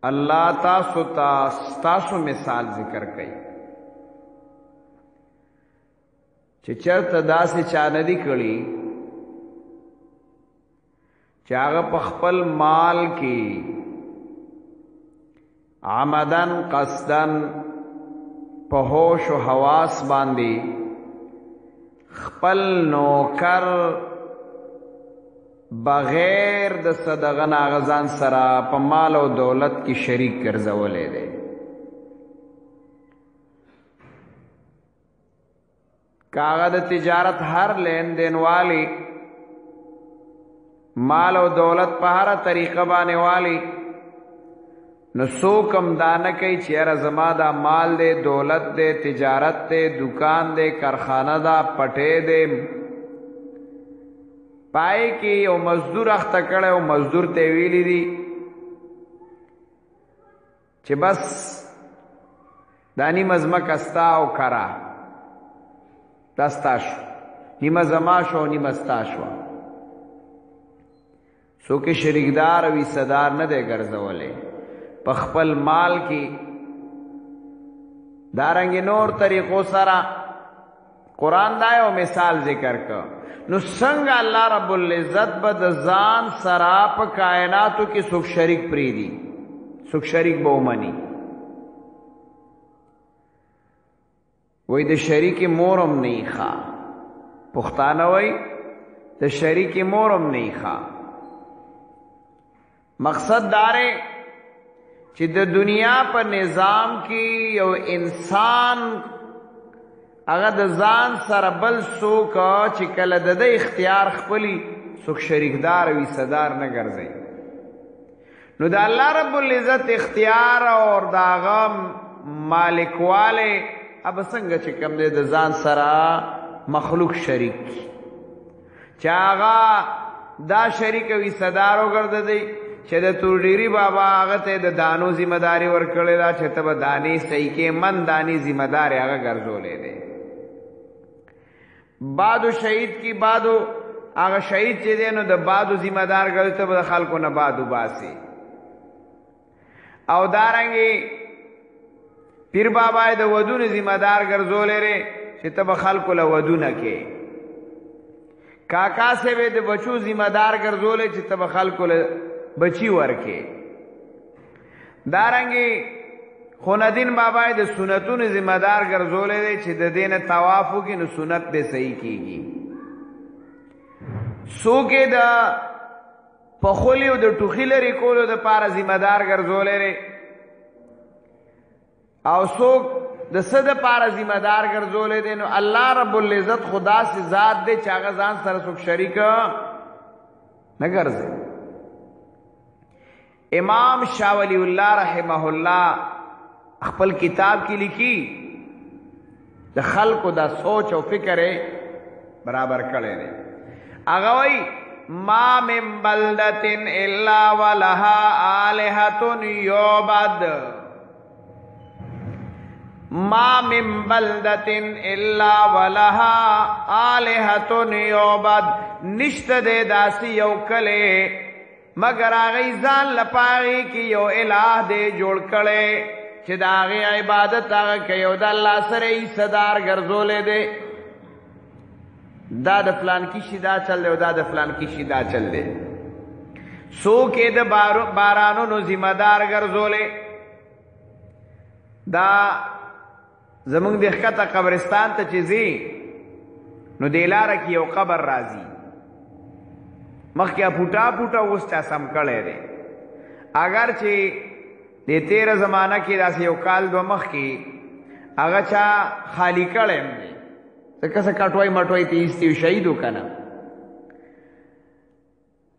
الله تاسو تاسو مثال ذکر کړي چې چرته داسې چا نه دي کړي چې هغه په خپل مال کې عمدن قصدن په هوش او حواس باندې خپل نوکر بغیر د صدقه ناغزان سره په مال او دولت کې شریک ګرځولې دي. کاغذ تجارت هر لین دین والی مال او دولت په هر طریقه باندې والی نو سوکم دانه کوي چې یاره زما دا مال دی، دولت دی، تجارت دی، دکان دی، کارخانه دا، پټې دی، پای کې یو مزدور اخته کړی او مزدور ته ویلی دي چې بس دا نیمه ځمکه ستا او کرا دا ستا شو، نیمه زما شو نیمه ستا شوه. څوک شریکدار او حصهدار نه دی ګرځولی په خپل مال کې. دارنګې نور طریقو سره قرآن دا یو مثال ذکر کړ. نو څنګه الله رب العزت به د ځان سره په کائناتو کې څوک شریک پرېږدي، څوک شریک به ومني. وای د شریک مورم نه یې ښه، پښتانه وای د شریک مورم نه یې ښه. مقصد داره چې د دنیا په نظام کې یو انسان هغه د ځان سره بل څوک چې کله د ده اختیار خپلي څوک شریکدار او حصهدار نه ګرځي. نو د الله رب العزت اختیار او د هغه مالکواله اب څنګه چې کوم دی د ځان سره مخلوق شریک چې هغه دا شریک او حصهدار وګرځي چې د تورډيري بابا هغه ته د دانو ذمہ داری ورکړې ده چې ته به دانې صحیح کې من دانې ذمہ دار هغه ګرځولې ده. بادو شهید کی بادو هغه شهید چې دی نو د بادو ذمہ دار ګرځي ته به خلکو نه بادو باسي. او دارنګي پیر بابا د ودونو ذمہ دار ګرځولې ره چې ته به خلکو له ودونه کې. کاکا سے به د بچو ذمہ دار ګرځولې چې ته به خلکو له بچی ورکه. دارنګي خوندین بابا د سنتونو ذمہ دار ګرځولې دی چې د دین طواف وکړي نو سنت به صحیح کیږي. څوک د پخولی او د ټوخي لري کولو د پاره ذمہ دار ګرځولې دی او څوک د څه د پاره ذمہ دار ګرځولې دی. نو الله رب العزت خدا سے ذات دی چې هغه ځان سره څوک شریک نه ګرځي. امام شاہ ولی اللہ رحمہ اللہ خپل کتاب کی لکھی د خلق دا سوچ او فکر برابر کړي دي. هغه وای ما من بلدة الا ولها آلهة يعبد، ما من بلدة الا ولها آلهة يعبد. نشته د داسي یو کله مگر آغی ځان لپاره کې یو الہ دې جوړ کړي چې د هغې عبادت هغه کوي او د الله سره یې حصهدار ګرځولی دی. دا د فلان کشي دا چل دی او دا د فلان کشي دا چل دی. څوک یې د بارانونو ذمہ دار ګرځولی. دا زمونږ د ښکته قبرستان ته چې ځي نو دې لاره کې یو قبر راځي، مخکې پوټا پوټا اوس چا سم کړی دی. اگر چې د تیره زمانه کې داسې یو کال دوه مخکې هغه چا خالی کړی م دی ځکه څه کټوی مټوی ته ایستي شهید و که نه.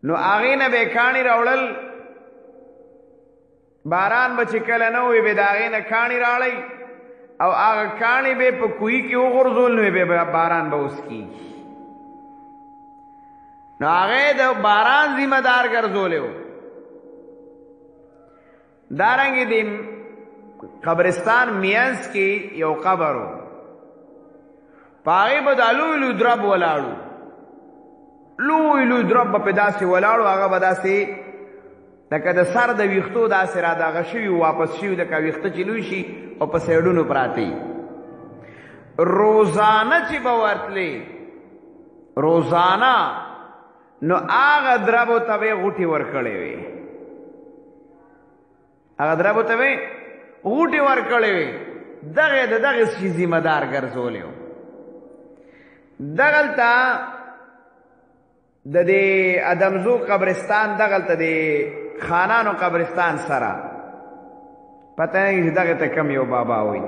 نو هغې نه به یې کاڼي راوړل، باران به چې کله نه وي به د هغې نه کاڼي راړی او هغه کاڼي به په کوهي کې وغورځول نو به باران به اوس کېږي. نو هغه د باران ذمہ دار ګرځولی و. دارنګې د قبرستان مینځ کې یو قبر و، په هغې به دا لوی لوی درب ولاړو، لوی لوی درب به پې داسې ولاړو، هغه به داسې لکه د سر د ویښتو داسې را دغه شوي واپس شوي لکه ویښته چې لوی شي او په سایډونو پراته روزانه چې به ورتلې روزانه نو هغه دربو ته به غوټې ورکړې وې هغه دربو ته به غوټې ورکړې وې دغه د دغه شي ذمہ دار ګرځولې و دغلته د دې ادمزو قبرستان دغلته د خانانو قبرستان سره پته نه دغه ته کم یو بابا وای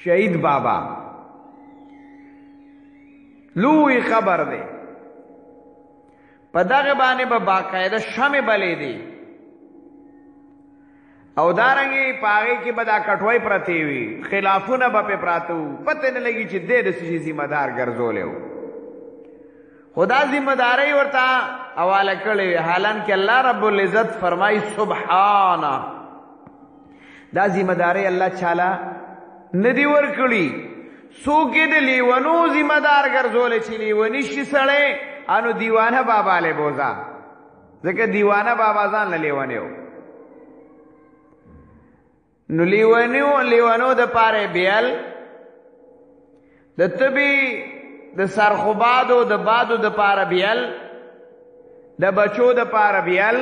شهید بابا لوی خبر دی په دغه باندې به باقاعده شمع بلې دی او دارنګي پاغه کې به دا کټوي پرتی وي خلافونه به په پراتو پته نه لګي چې دې د شي ذمہ دار ګرځولیو خدا ذمہ داری ورته حواله کړی حالانکه الله رب العزت فرمای سبحانه دا ذمہ داری الله تعالی ندی ور کړی څوک دې لیونو ذمہ دار ګرځول چې لیونی شي سړی انو دیوانه بابا له بوزا ځکه دیوانه بابا ځان له لیونیو نو لیوانو د پاره بیل د تبي د سرخوبادو د بادو د پاره بیل د بچو د پاره بیل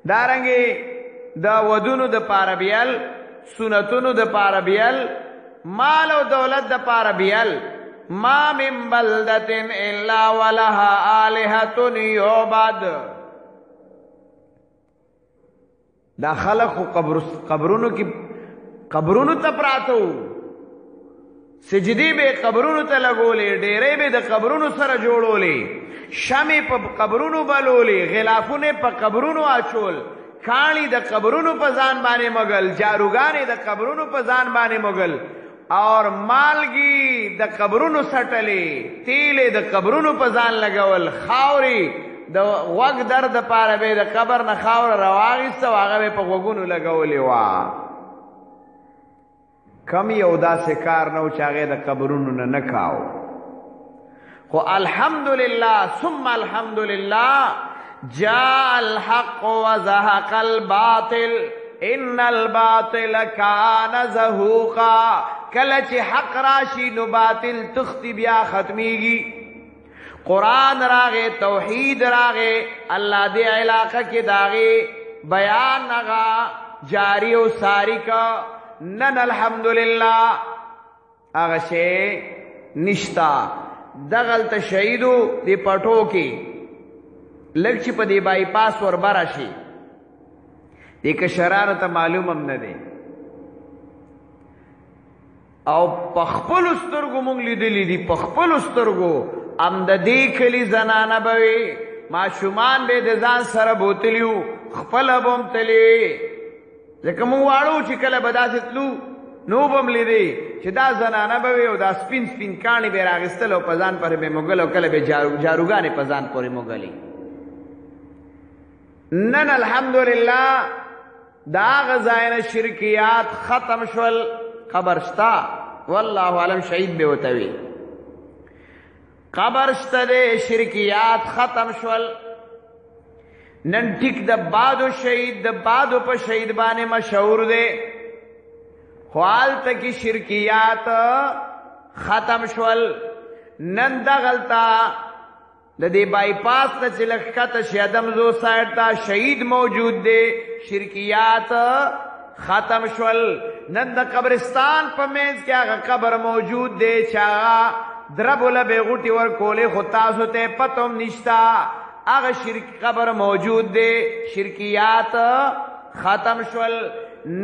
دارنګي د ودونو د پاره بیل سنتونو د پاره بیل مال او دولت د پاره بیل ما من بلدتن الا ولها الہۃ یعبد دا خلق قبرونو کی قبرونو ته پراتو سجدی به قبرونو ته لګولې ډېرې به د قبرونو سره جوړولې شمع په قبرونو بلولې غلافونه په قبرونو اچول کاڼي د قبرونو په ځان باندې مغل جاروګانې د قبرونو په ځان باندې مغل اور مالګي د قبرونو سټلې تیلې د قبرونو په ځان لګول خاوري د وګ درد پاره به د قبر نه خاور رواغسته هغه په وګونو لګولې وا کم یو داسې کار نو چې هغه د قبرونو نه نکاو خو الحمدلله ثم الحمدلله جاء الحق وزهق الباطل ان الباطل كان زهوقا کله چې حق راشي نو باطل تختی بیا ختمیږي قرآن راغه توحید راغه الله دې علاقه کې داغه بیان نغا جاری او ساری کا نن الحمدللہ هغه شی نشتا دغلت شهیدو دی پټو کې لږ چې په دی بای پاس ور بارا شي دې کشرانو ته معلوم هم نه دی او پخپل سترګو مونږ لیدلې دي پخپل سترګو ام د دې کلی زنانه بوي ماشومان به د ځان سره بوتلیو خپل بوم تلی ځکه مونږ واړو چې کله بداسې تلو نو بم لیدي چې دا زنانه بوي او دا سپین سپین کاڼي به راغستل او په ځان پرې به موږل او کله به جاروګانې په ځان پورې موږلي نن الحمدلله دا غزاینه شرکیات ختم شول قبر شتا والله علم شهید به وتوي قبر شته دے شرکیات ختم شول نن ټیک د بادو شهید د بادو په شهید باندې مشهور دے خوال تک شرکیات ختم شول نن د غلطا د دې بای پاس ته چلکته شیدم زو سایډ تا شهید موجود دے شرکیات ختم شول نن د قبرستان په منځ کې هغه قبر موجود دے چا دربوله به غوټي ور کولې خو تاسو ته پتوم نشتا هغه شرک قبر موجود دی شرکیات ختم شول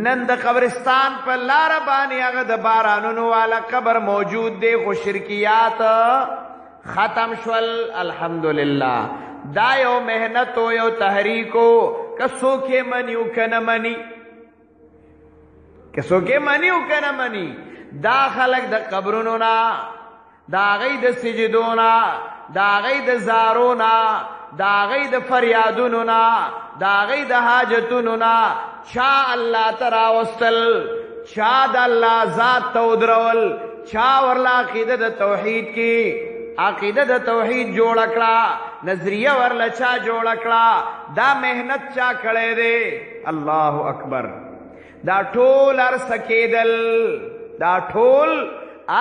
نن د قبرستان په لار باندې هغه د بارانونو والا قبر موجود دی خو شرکیات ختم شول الحمدلله دا یو مهنت او یو تحریکو کسو کې منیو کنه منی کسو کې منیو کنه منی دا خلق د قبرونو نا دا غي د سجدونا دا غي د زارونا دا غي د فریادونو نا دا غي د حاجتونو نا چا الله ترا وصل چا د الله ذات تو درول چا ورلا عقیده د توحید کی عقیده د توحید جوړ کړه، نظریه ورله چا جوړ کړه، دا مهنت چا کړی دی؟ الله اکبر. دا ټول ارس کېدل، دا ټول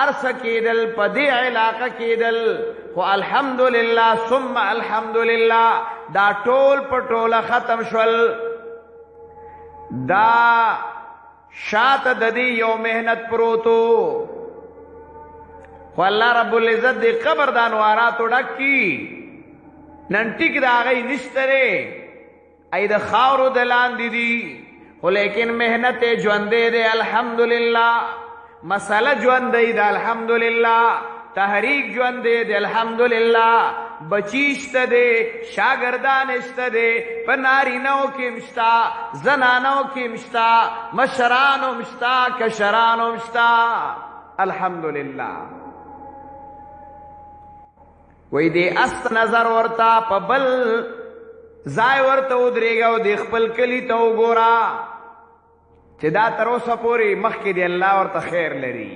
ارس کېدل، په دې علاقه کېدل، خو الحمدلله ثم الحمدلله دا ټول په ټوله ختم شول. دا شاته د دې یو مهنت پروتو، خو الله رب العزت دې قبر د انواراتو ډک کي. نن ټیک د هغې نشته دی، ای د خاورو د لاندې دي، خو لیکن مهنت یې ژوندی دی الحمدلله، مسله ژوندی ده الحمدلله، تحریک ژوندی دی الحمدلله، بچی شته دی، شاگردان شته دی، په نارینهو کې هم شته، زنانو کې هم شته، مشرانو هم شته، کشرانو هم شته الحمدلله. وی دی است نظر ورته په بل ځای ورته ودرېږه او د خپل کلي ته وګوره چې دا تر اوسه پورې مخکې دی الله ورته خیر لري،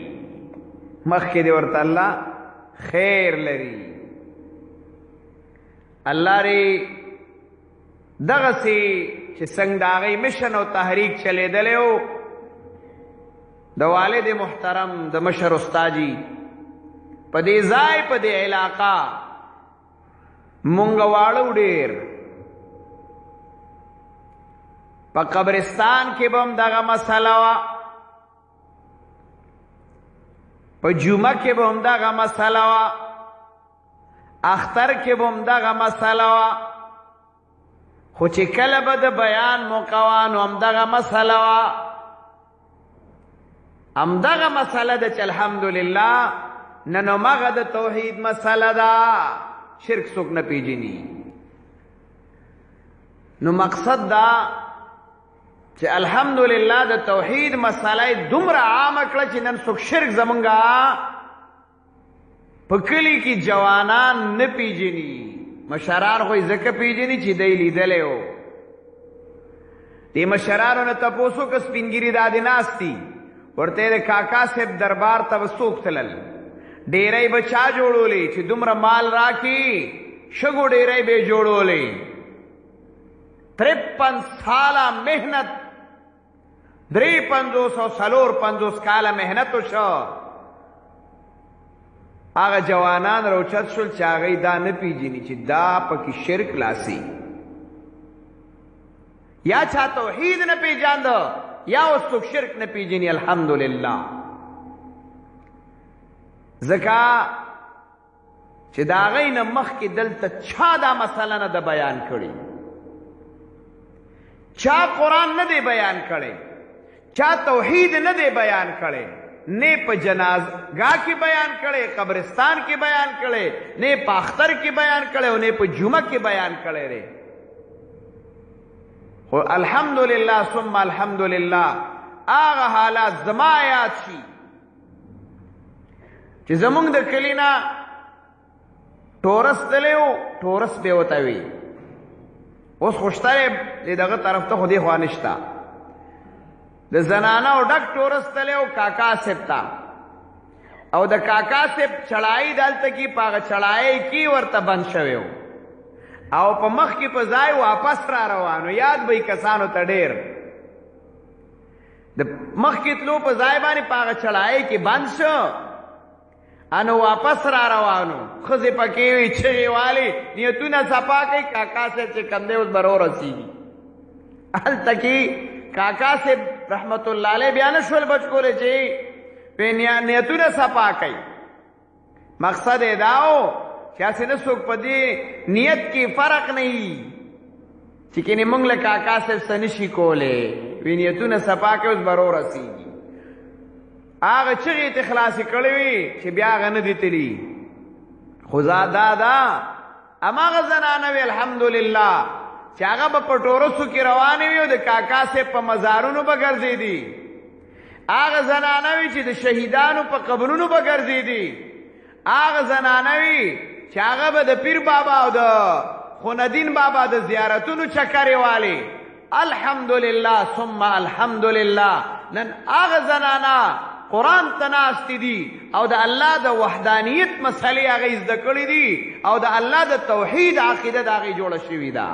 مخکې دی ورته الله خیر لري. الله ری دغسې چې څنګه د هغې مشن او تحریک چلېدلی و، د والد محترم د مشر استاجي په دې ځای په دې علاقه مونږ واړو ډېر، په قبرستان کې به هم دغه مسله وه، په جمعه کې به هم دغه مسله وه، اختر کې به هم دغه مسله وه، خو چې کله به د بیان موقع وه نو همدغه مسله وه، همدغه مسله ده چې الحمدلله نن همغه د توحید مسله ده، شرک څوک نه پیژني. نو مقصد دا چې الحمدلله د توحید مسله دومره عامه کړه چې نن څوک شرک زمونږه په کلي کې جوانان نه پیژني، مشران خو یې ځکه پیژني چې دی لیدلی و. دې مشرانو نه تپوس وکړه سپین ږیري دادې ناست دي، ورته د کاکا صاحب دربار ته به څوک تلل؟ ډیری به چا جوړولې چې دومره مال راکړي؟ شګو ډیری به یې جوړولې. 53 ساله محنت، 53 او 54 کاله محنت وشو. هغه جوانان روچت شول چې هغوی دا نه پیژني چې دا پکې شرک لاسي، یا چا توحید نه پیژانده یا اوس څوک شرک نه پیژني الحمدلله. ځکه چې د هغوی نه مخکې دلته چا دا مسله نه ده بیان کړې، چا قرآن نه دی بیان کړی، چا توحید نه دی بیان کړی، نه په جنازګاه کې بیان کړی، قبرستان کې بیان کړی، نه په اختر کې بیان کړی او نه په جمعه کې بیان کړی دی. خو الحمدلله ثم الحمدلله هغه حالات زما یاد شي چې زمونږ د کلي نه ټورس تللی و، ټورس به ورته وي، اوس خو شته دی دغه طرف ته، خو دې خوا نشته، د زنانو ډک ټورس تللی و کاکا صاحب ته، او د کاکا صاحب چړایي دلته کې په هغه چړایي کې ورته بند شوی و، او په مخ کې په ځای واپس را روانو. یاد به یې کسانو ته ډېر د مخ کې تلو په ځای باندې په هغه چړایي کې بند شو، انو واپس را روانو، ښځې پکې وي چغې والې نیتونه صفا کوي، کاکا صاحب چې کوم دی اوس به رسېږي. هلته کې کاکا صاحب رحمت الله علیه بیا نه شول بچ کولی چې نیتونه صفا کوي. مقصد یې دا و چې هسې نه څوک په دې نیت کې فرق نه وي چې کنې موږ له کاکا صاحب څه نشي کولی، وي نیتونه صفا کوي اوس به رسېږي. هغه چغې ته خلاصې کړې وي چې بیا هغه نه دي تلي. خو دا دا هماغه زنانه وي الحمدلله چې هغه به په ټورسو کې روانې وي او د کاکا صاحب په مزارونو به ګرځېدي، هغه زنانه وي چې د شهیدانو په قبرونو به ګرځېدي، هغه زنانه وي چې هغه به د پیر بابا او د خوندین بابا د زیارتونو چکرې والي. الحمدلله ثم الحمدلله نن هغه زنانه قرآن تناست دي او د الله د وحدانیت مسلې هغه زده کړې دي او د الله د توحید عقیده د هغه جوړه شوې ده.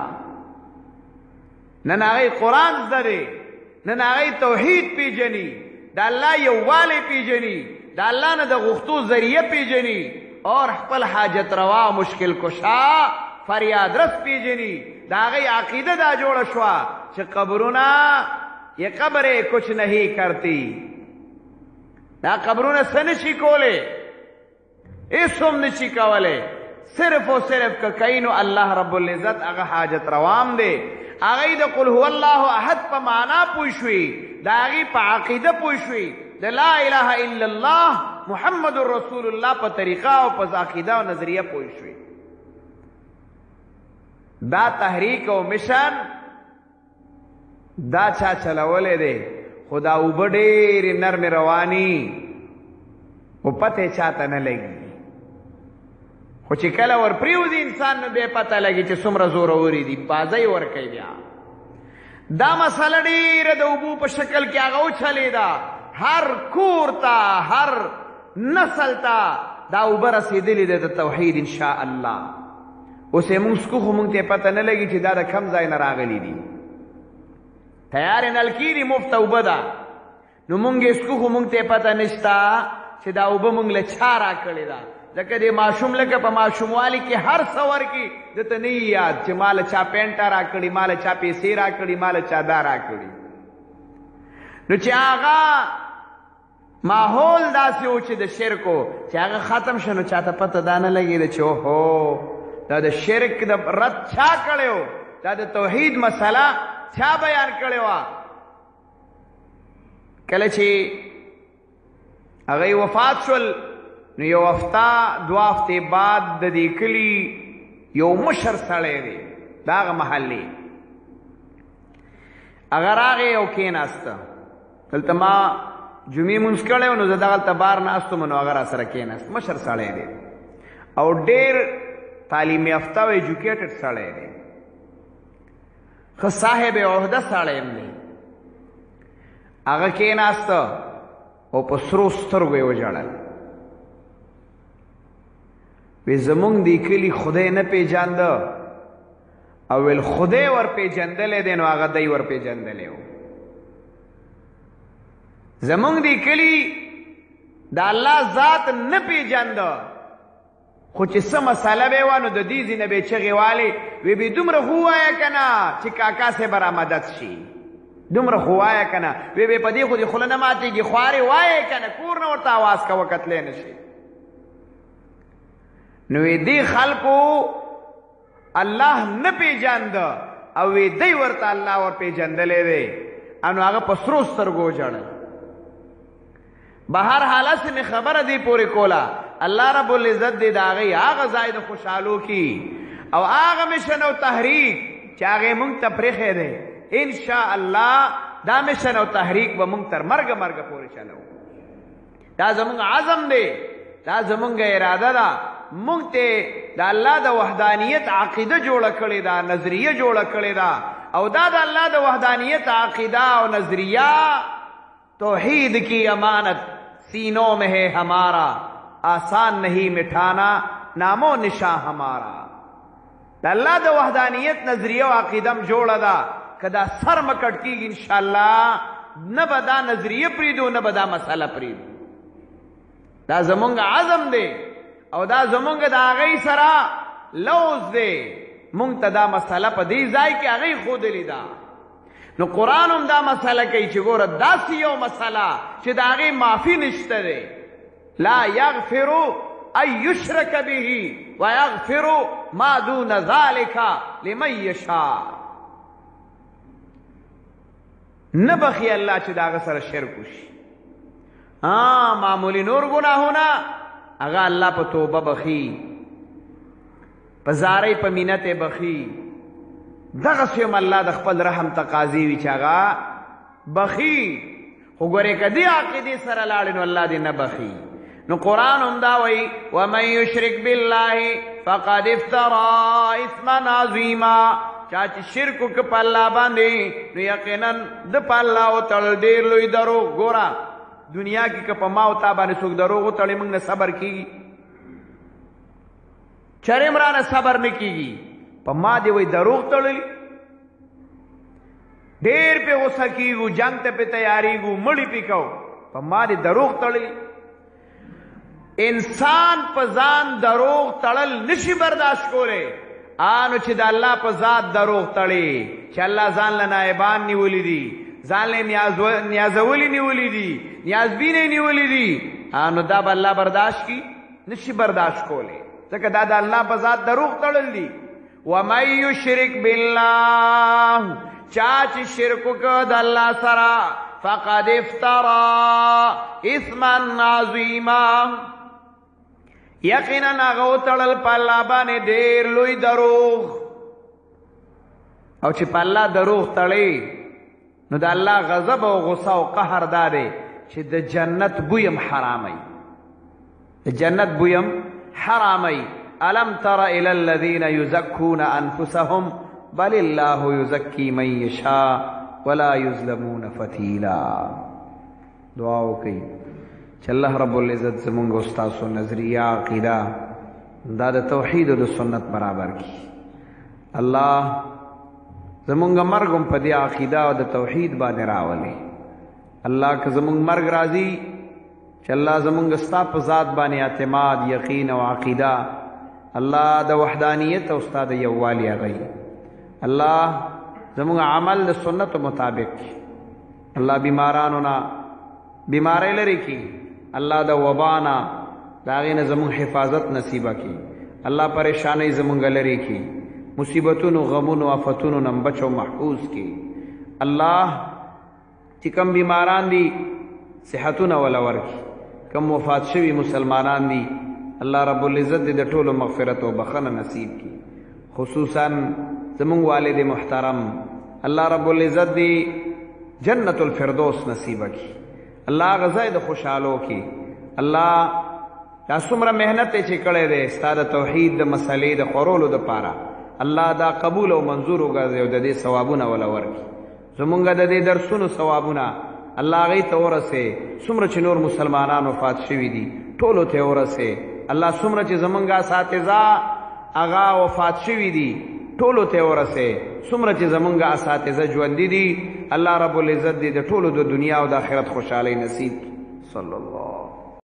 نن هغه قرآن زده دی، نن هغه توحید پیژني، د الله یووالی پیژني، د الله نه د غوښتو ذریعه پیژني اور خپل حاجت روا مشکل کشا فریاد رس پیژني. د هغه عقیده دا جوړه شوه چې قبرونه یہ قبریں کچھ نہیں کرتی، دا قبرونه څه نشي کولی، هیڅ هم نشي کولی، صرف او صرف که کینو الله رب العزت هغه حاجت روام دی. هغه د قل هو الله احد په معنا پوه شوي، د هغې په عقیده پوه شوي، د لا اله الا الله محمد رسول الله په طریقه او په عقیده او نظریه پوه شوي. دا تحریک او مشن دا چا چلولی دی، خو دا اوبه ډېرې نرمې رواني خو پته چاته نه لګي، خو چې کله ور پرېوځي انسان نو بیا پته لګي چې څومره زوروري دي، بازۍ ورکوي. بیا دا مسله ډېره د اوبو په شکل کې هغه وچلېده، هر کور ته هر نسل ته دا اوبه رسېدلې ده د توحید انشاء الله. اوس یې مونږ څکو خو مونږ ته پته نه لګي چې دا د کم ځای نه راغلي دي. تیار نلکی دی مفت اوبه ده، نو مونږ یې څکو خو مونږ ته پته نشته چې دا اوبه مونږ له چا راکړې ده. ځکه د ماشوم لکه په ماشوموالي کې هر څه ورکي دته نه یاد چې ماله چا پینټه راکړي، ماله چا پیسې راکړي، ماله چا دا راکړي. نو چې هغه ماحول داسې و چې د شرکو چې هغه ختم شو نو چاته پته دا نه لګېده چې اوهو دا د شرک د رد چا کړی و، دا د توحید مسله چا بیان کړی وه. کله چې هغه وفات شول نو یو هفته دوه هفتې بعد د دې کلي یو مشر سړی دی د هغه محلې هغه راغی او کېناسته. دلته ما جمعې مونځ کړی و نو زه دغلته بار ناستم نو هغه راسره کېناست. مشر سړی دی او ډېر تعلیم یافته او ایجوکیټډ سړی دی، ښه صاحب عهده سړی هم دی. هغه کېناسته او په سرو سترګو یې وژړل. وی زمونږ دی کلي خدای نه پیژانده او ویل خدای ور پیژندلی دی نو هغه دی ور پیژندلی و. زمونږ دی کلي د الله ذات نه پیژانده، خو چې څه مسله به وه نو د دې ځینه به یې چغې والې وی بې دومره خو ووایه که نه چې کاکا صاحب را مدد شي، دومره خو وایه که نه وی به په دې خو دې خوله نه ماتېږي، خوارې وایه که نه کور نه ورته اواز کوه کتلی نه شي. نو دې خلکو الله نه پیژانده او دی ورته الله ور پیژندلی دی، نو هغه په سرو سترګو وژړل. بهر حالت سے میں خبر دی پوری کولا اللہ رب العزت دی داغی آغا زائد خوشحالو کی او آغا مشن او تحریک چاگے منگ تپریخ دے انشاءاللہ دا مشن او تحریک با منگ تر مرگ مرگ پوری چلو. دا زمونگ عظم دے، دا زمونگ ارادہ دا، منگ تے دا اللہ دا وحدانیت عقیدہ جوڑا کڑی دا، نظریہ جوڑا کڑی دا، او دا اللہ دا وحدانیت عقیدہ او نظریہ توحید کی امانت سینوں میں ہے ہمارا، آسان نہیں مٹھانا نام و نشاں ہمارا. دا اللہ دا وحدانیت نظریہ و عقیدم جوڑا دا کدا سر مکٹ کی انشاءاللہ نہ بدا نظریہ پریدو نہ بدا مسئلہ پریدو. دا زمونگا عظم دے او دا زمونگا دا آغی سرا لوز دے مونگ تا دا مسئلہ پا دی زائی کی آغی خود لی دا. نو قرآن هم دا مسئلہ کئی چی گورا دا سیو مسئلہ چی دا آغی معافی نشتا دے. لا یغفرو ای یشرک بیہی و یغفرو ما دون ذالکا لمن یشاء. نبخی اللہ چی دا آغی سر شرکوشی معمولی نور گناہونا اگا اللہ پا توبہ بخی، پا زاری پا منت بخی، دغسیم اللہ د خپل رحم تقاضی وی چاگا بخی. خو گوره کدی عقیدی سر لارنو اللہ دی نبخی. نو قرآن هم داوی ومن یشرک باللہ فقد افترا اسما عظیما. چاچی شرکو کپا اللہ باندی نو یقینا د پا اللہ و تل دیر لوی درو. گورا دنیا کې که په ما او تا باندې څوک دروغ وتړي موږ نه صبر کېږي چرې مرانه صبر نه کېږي په ما دې وایي دروغ تړلي ډېر پې غوسه کېږو جنګ ته پې تیارېږو مړي پې کوو په ما دې دروغ تړلي انسان په ځان دروغ تړل نشي برداشت کولی آنو چې د الله په ذات دروغ تړي چې الله ځان له نایبان نیولي دي ځان له نیازولي نیولي دي نیازبینې نیولي دي آنو دا به الله برداشت کی نشي برداشت کولی ځکه دا د الله په ذات دروغ تړل دي ومن یشرک بالله چا چې شرک وکړ د الله سره فقد افترا اثما عظیما یقینا هغه وتړل په الله باندې ډېر لوی دروغ او چې په الله دروغ تړي نو د الله غضب او غصه او قهر دا دی چې د جنت بویم حرامي د جنت بویم حرامي الم تر الى الذين يزكون انفسهم بل الله يزكي من يشاء ولا يظلمون فتيلا دعا وکړئ چې الله رب العزت زمونږ او ستاسو نظریه عقیده دا د توحید او د سنت برابر کړي الله زمونږ مرګ هم په دې عقیده او د توحید باندې راولي الله که زمونږ مرګ راځي چې الله زمونږ ستا په ذات باندې اعتماد یقین او عقیده الله د وحدانیت او ستا د یووالي هغوی الله زمونږ عمل د سنت مطابق الله بیمارانو نه بیماری لري کی الله د وبانا د هغې نه زمونږ حفاظت نصیبه کی الله پریشانی زمونږ لري کی مصیبتونو غمونو آفتونو نه بچو محفوظ کی الله چې کم بیماران دي صحتونه ولا ورکي کم وفات شوي مسلمانان دي الله رب العزت دې د ټولو مغفرت او بخنه نصیب کی خصوصا زمونږ والد محترم الله رب العزت دې جنت الفردوس نصیبه کی الله غزای د خوشحالو کی الله دا څومره محنت چې کړی دی ستا د توحید د مسلې د خورولو دپاره الله دا قبول او منظور وګرځي او د دې ثوابونه ولا ورکړي زمونږ د دې درسونو ثوابونه الله هغې ته ورسې څومره چې نور مسلمانان وفات شوي دي ټولو ته ورسې الله څومره چې زمونږ اساتذه هغه وفات شوي دي ټولو ته ورسې څومره چې زمونږ اساتذه ژوندي دي الله رب العزت دې د ټولو د دنیا او د آخرت خوشحالۍ نصیب صلی الله